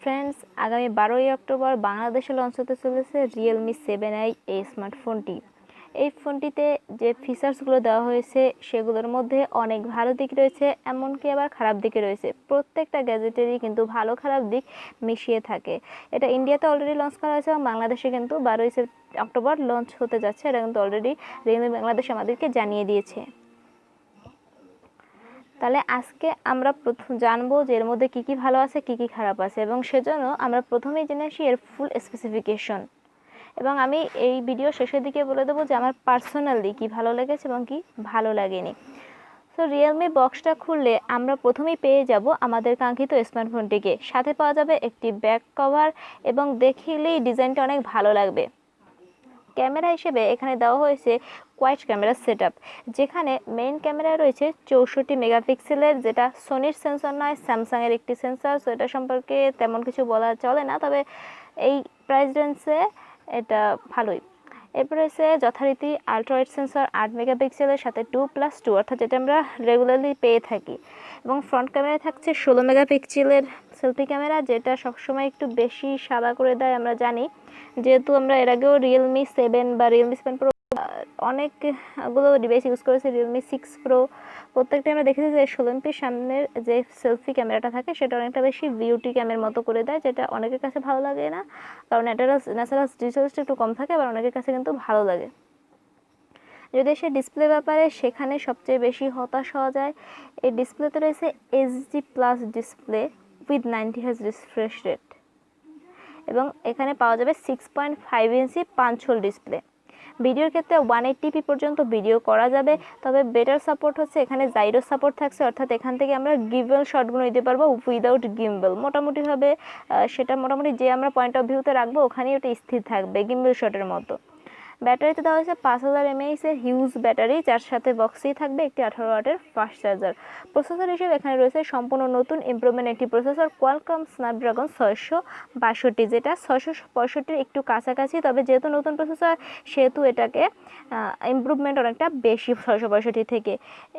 Friends, আগামী 12ই October বাংলাদেশে launch হতে চলেছে রিয়েলমি 7i এই স্মার্টফোনটি। এই ফোনটিতে যে ফিচার্সগুলো দেওয়া হয়েছে সেগুলোর মধ্যে অনেক ভালো দিক রয়েছে, এমনকি আবার খারাপ দিকে রয়েছে। প্রত্যেকটা গ্যাজেটেরই কিন্তু ভালো খারাপ দিক মিশিয়ে থাকে। এটা ইন্ডিয়াতে অলরেডি লঞ্চ করা হয়েছে এবং বাংলাদেশে কিন্তু 12ই অক্টোবর লঞ্চ হতে যাচ্ছে। এটা কিন্তু অলরেডি রিয়েলমি বাংলাদেশ আমাদেরকে জানিয়ে দিয়েছে। তাহলে আজকে আমরা প্রথম জানবো যে এর মধ্যে কী কী ভালো আছে, কী কী খারাপ আছে, এবং সেজন্য আমরা প্রথমেই জেনে আসি এর ফুল স্পেসিফিকেশন। এবং আমি এই ভিডিও শেষের দিকে বলে দেবো যে আমার পার্সোনালি কী ভালো লেগেছে এবং কী ভালো লাগেনি। সো রিয়েলমি বক্সটা খুললে আমরা প্রথমেই পেয়ে যাব আমাদের কাঙ্ক্ষিত স্মার্টফোনটিকে। সাথে পাওয়া যাবে একটি ব্যাক কভার এবং দেখলেই ডিজাইনটা অনেক ভালো লাগবে। ক্যামেরা হিসেবে এখানে দেওয়া হয়েছে কোয়াড ক্যামেরা সেটআপ, যেখানে মেইন ক্যামেরা রয়েছে 64 মেগাপিক্সেলের, যেটা সোনির সেন্সর নয়, স্যামসাংয়ের একটি সেন্সর। সো এটা সম্পর্কে তেমন কিছু বলা চলে না, তবে এই প্রাইস রেঞ্জে এটা ভালোই। এরপর রয়েছে যথারীতি আলট্রা ওয়াইড সেন্সর 8 মেগাপিক্সেলের সাথে 2+2, অর্থাৎ যেটা আমরা রেগুলারলি পেয়ে থাকি। এবং ফ্রন্ট ক্যামেরায় থাকছে 16 মেগাপিক্সেলের সেলফি ক্যামেরা, যেটা সবসময় একটু বেশি সাদা করে দেয় আমরা জানি, যেহেতু আমরা এর আগেও রিয়েলমি 7 বা রিয়েলমি 7 প্রো অনেকগুলো ডিভাইস ইউজ করেছি। রিয়েলমি 6 প্রো প্রত্যেকটা আমরা দেখেছি যে 16 এমপির সামনের যে সেলফি ক্যামেরাটা থাকে সেটা অনেকটা বেশি বিউটি ক্যামেরার মতো করে দেয়, যেটা অনেকের কাছে ভালো লাগে না, কারণ ন্যাচারাল ডিটেলসটা একটু কম থাকে, আবার অনেকের কাছে কিন্তু ভালো লাগে। যদি সে ডিসপ্লে ব্যাপারে, সেখানে সবচেয়ে বেশি হতাশ হওয়া যায়। এই ডিসপ্লেতে রয়েছে HD plus display with 90 hertz refresh rate, এবং এখানে পাওয়া যাবে 6.5 ইঞ্চি পাঞ্চ হোল ডিসপ্লে। ভিডিওর ক্ষেত্রে 180p পর্যন্ত ভিডিও করা যাবে, তবে বেটার সাপোর্ট হচ্ছে এখানে জাইরো সাপোর্ট থাকছে, অর্থাৎ এখান থেকে আমরা গিম্বল শটগুলো নিতে পারবো উইদাউট গিম্বল। মোটামুটিভাবে সেটা মোটামুটি যে আমরা পয়েন্ট অফ ভিউতে রাখবো ওখানেই ওটা স্থির থাকবে গিম্বল শটের মতো। ব্যাটারিতে দেওয়া হয়েছে 5000 mAh হিউজ ব্যাটারি, যার সাথে বক্সেই থাকবে একটি 18 ওয়াটের ফাস্ট চার্জার। প্রসেসর হিসেবে এখানে রয়েছে সম্পূর্ণ নতুন ইমপ্রুভমেন্ট একটি প্রসেসর, কোয়ালকম স্ন্যাপড্রাগন 662, যেটা 665 একটু কাছাকাছি, তবে যেহেতু নতুন প্রসেসর সেহেতু এটাকে ইমপ্রুভমেন্ট অনেকটা বেশি 665 থেকে।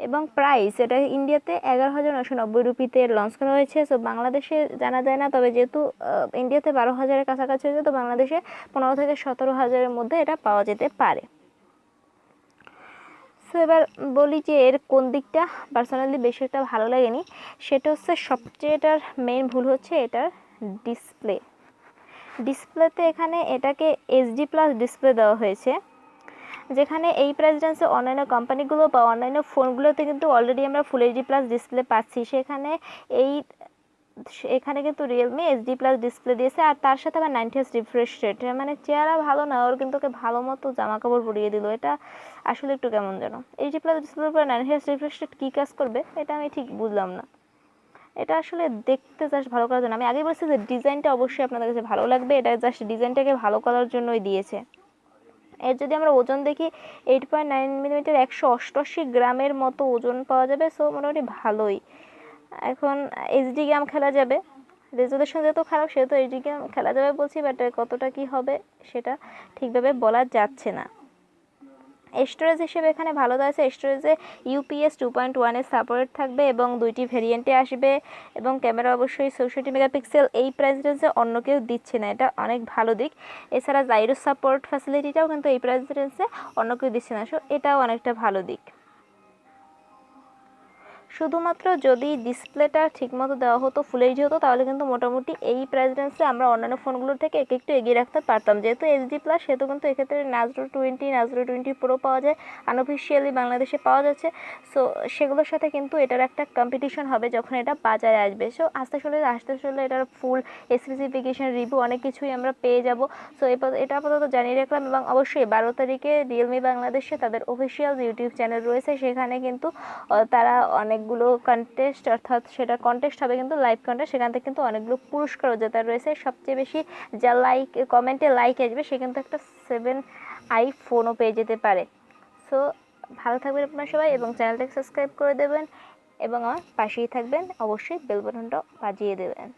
এবং প্রাইস, এটা ইন্ডিয়াতে 11,990 রুপিতে লঞ্চ করা হয়েছে। সো বাংলাদেশে জানা যায় না, তবে যেহেতু ইন্ডিয়াতে 12,000-এর কাছাকাছি হয়েছে, তো বাংলাদেশে 15 থেকে 17,000-এর মধ্যে এটা পাওয়া যেতে পারে। সো এবার বলি যে এর কোন দিকটা পার্সোনালি বেশি একটা ভালো লাগেনি। সেটা হচ্ছে সবচেয়ে এটার মেইন ভুল হচ্ছে এটার ডিসপ্লেতে এখানে এটাকে এইচডি প্লাস ডিসপ্লে দেওয়া হয়েছে, যেখানে এই প্রাইস রেঞ্জে অন্যান্য কোম্পানিগুলো বা অন্যান্য ফোনগুলোতে কিন্তু অলরেডি আমরা ফুল এইচডি প্লাস ডিসপ্লে পাচ্ছি। এখানে কিন্তু রিয়েলমি এইচডি প্লাস ডিসপ্লে দিয়েছে, আর তার সাথে আবার 90 হার্জ রিফ্রেশ রেট। মানে চেহারা ভালো না ওর, কিন্তু ওকে ভালো মতো জামা কাপড় পরিয়ে দিল, এটা আসলে একটু কেমন যেন। এইচডি প্লাস ডিসপ্লের উপর 90 হার্জ রিফ্রেশ রেট কী কাজ করবে এটা আমি ঠিক বুঝলাম না। এটা আসলে দেখতে জাস্ট ভালো করার জন্য। আমি আগে বলছি যে ডিজাইনটা অবশ্যই আপনাদের কাছে ভালো লাগবে, এটা জাস্ট ডিজাইনটাকে ভালো করার জন্যই দিয়েছে। এর যদি আমরা ওজন দেখি 8.9 মিলিমিটার, 188 গ্রামের মতো ওজন পাওয়া যাবে। সো মোটামুটি ভালোই। এখন এইচডি গেম খেলা যাবে, রেজুলেশন যেহেতু খারাপ সেহেতু এইচডি গেম খেলা যাবে বলছি, বাট কতটা কি হবে সেটা ঠিকভাবে বলা যাচ্ছে না। স্টোরেজ হিসেবে এখানে ভালো দেওয়া আছে, স্টোরেজে ইউপিএস 2.1-এর সাপোর্ট থাকবে এবং 2টি ভেরিয়েন্টে আসবে। এবং ক্যামেরা অবশ্যই 64 মেগাপিক্সেল, এই প্রাইস রেঞ্জে অন্য কেউ দিচ্ছে না, এটা অনেক ভালো দিক। এছাড়া জাইরো সাপোর্ট ফ্যাসিলিটিটাও কিন্তু এই প্রাইস রেঞ্জে অন্য কেউ দিচ্ছে না, সো এটাও অনেকটা ভালো দিক। শুধুমাত্র যদি ডিসপ্লেটা ঠিকমতো দেওয়া হতো, ফুল এইচডি হতো, তাহলে কিন্তু মোটামুটি এই প্রাইস রেঞ্জে আমরা অন্যান্য ফোনগুলোর থেকে একটু এগিয়ে রাখতে পারতাম। যেহেতু এইচডি প্লাস সেহেতু কিন্তু এক্ষেত্রে নাজরো 20 প্রো পাওয়া যায়, আনঅফিসিয়ালি বাংলাদেশে পাওয়া যাচ্ছে। সো সেগুলোর সাথে কিন্তু এটার একটা কম্পিটিশন হবে যখন এটা বাজারে আসবে। সো আস্তে চলে এটার ফুল স্পেসিফিকেশন, রিভিউ অনেক কিছুই আমরা পেয়ে যাব। সো এটা আপাতত জানিয়ে রাখলাম। এবং অবশ্যই 12 তারিখে রিয়েলমি বাংলাদেশে তাদের অফিসিয়াল ইউটিউব চ্যানেল রয়েছে, সেখানে কিন্তু তারা অনেকগুলো কন্টেস্ট, অর্থাৎ সেটা কন্টেস্ট হবে কিন্তু লাইভ কন্টেস্ট, সেখান থেকে কিন্তু অনেকগুলো পুরস্কারও জেতার রয়েছে। সবচেয়ে বেশি যা কমেন্টে লাইক আসবে সে কিন্তু একটা 7i ফোনও পেয়ে যেতে পারে। সো ভালো থাকবেন আপনারা সবাই, এবং চ্যানেলটাকে সাবস্ক্রাইব করে দেবেন এবং আমার পাশেই থাকবেন, অবশ্যই বেল বাটনটাও বাজিয়ে দেবেন।